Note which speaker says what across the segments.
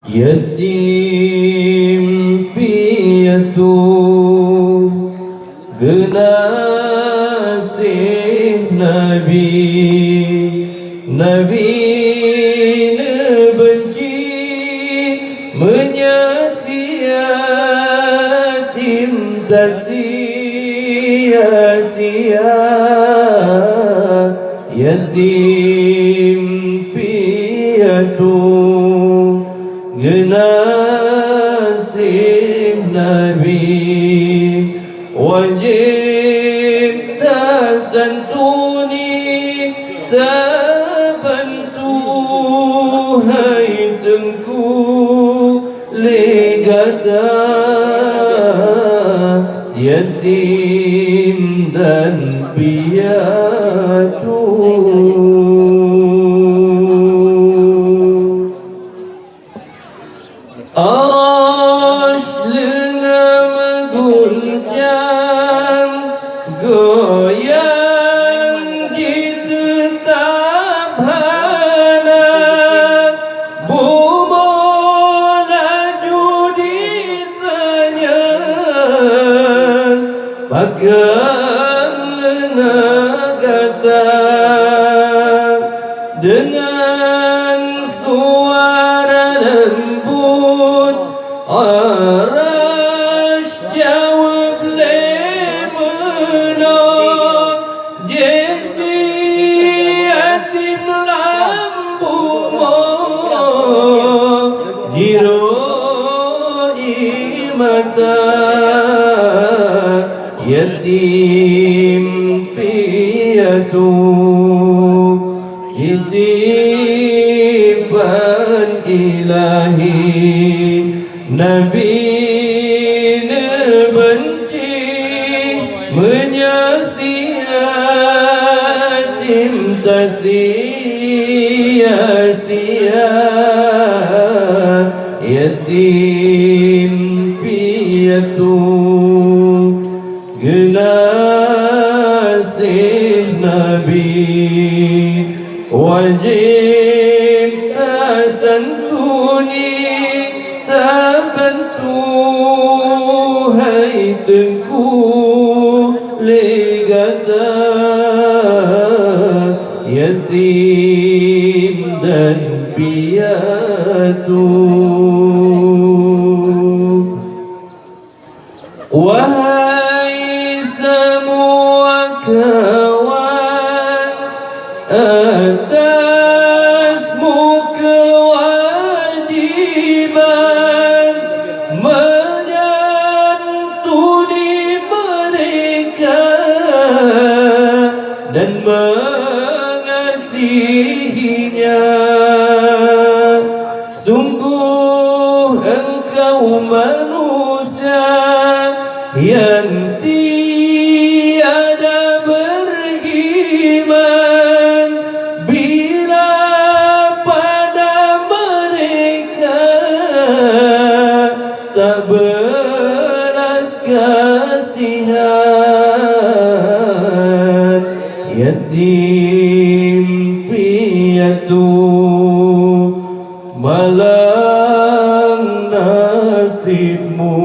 Speaker 1: Yatim piatu genasih Nabi benci menyiasati tak sia-sia. Yatim piatu genasih Nabi, wajib tak santuni tak bantu, hai tengku legata. Yatim dan piatu arash lena mengguncang, goyang ditetap hangat, bumo laju ditanya, pakai lena kata dengan suara lembut, arash jawab lemenang, jesi yatim lampu mo jiroi mata. Yatim piatu itiban ilahi, Nabi benci menyiasati tak sia-sia. Yatim piatu genasih Nabi, wajib tak santuni tak bantu, hai tengku legata. Yatim dan piatu, wahai semua kawan, atasmu kewajiban menyantuni mereka dan mengasihinya. Sungguh engkau manusia yang tiada beriman bila pada mereka tak belas kasihan. Yatim piatu malang nasibmu,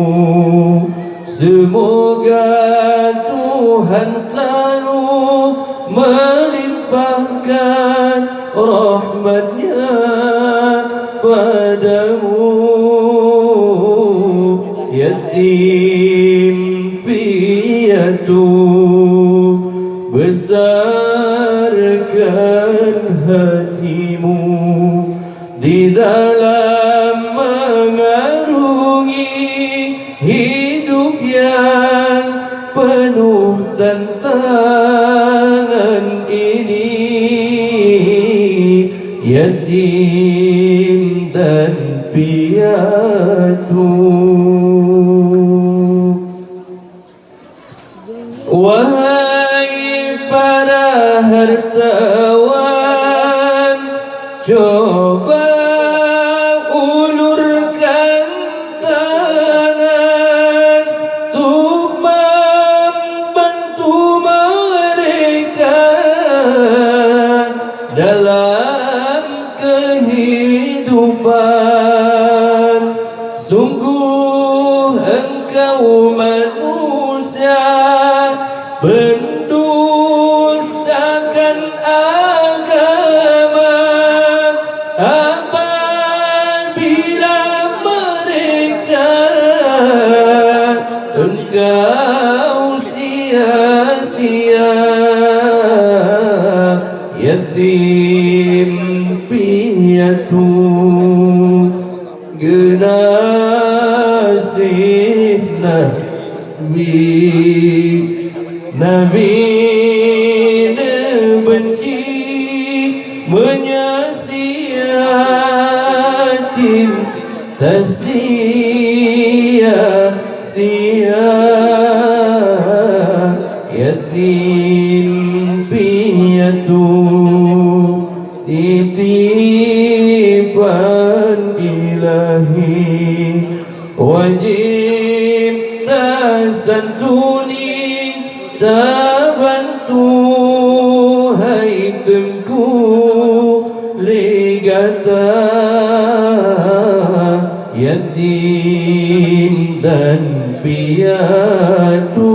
Speaker 1: semoga Tuhan selalu melimpahkan rahmat-Nya padamu. Yatim piatu besarkan hatimu di dalam mengarungi hidup yang penuh tantangan ini. Yatim dan piatu, wahai para hartawan, coba ulurkan tangan untuk membantu mereka dalam kehidupan. sungguh engkau manusia mendustakan agama apabila mereka engkau sia-sia yatim piatu genasih Nabi benci menyia-sia sia-sia yatim piatu titipan ilahi wajib tasantuni tak bantu hai tengku ligata yatim dan piatu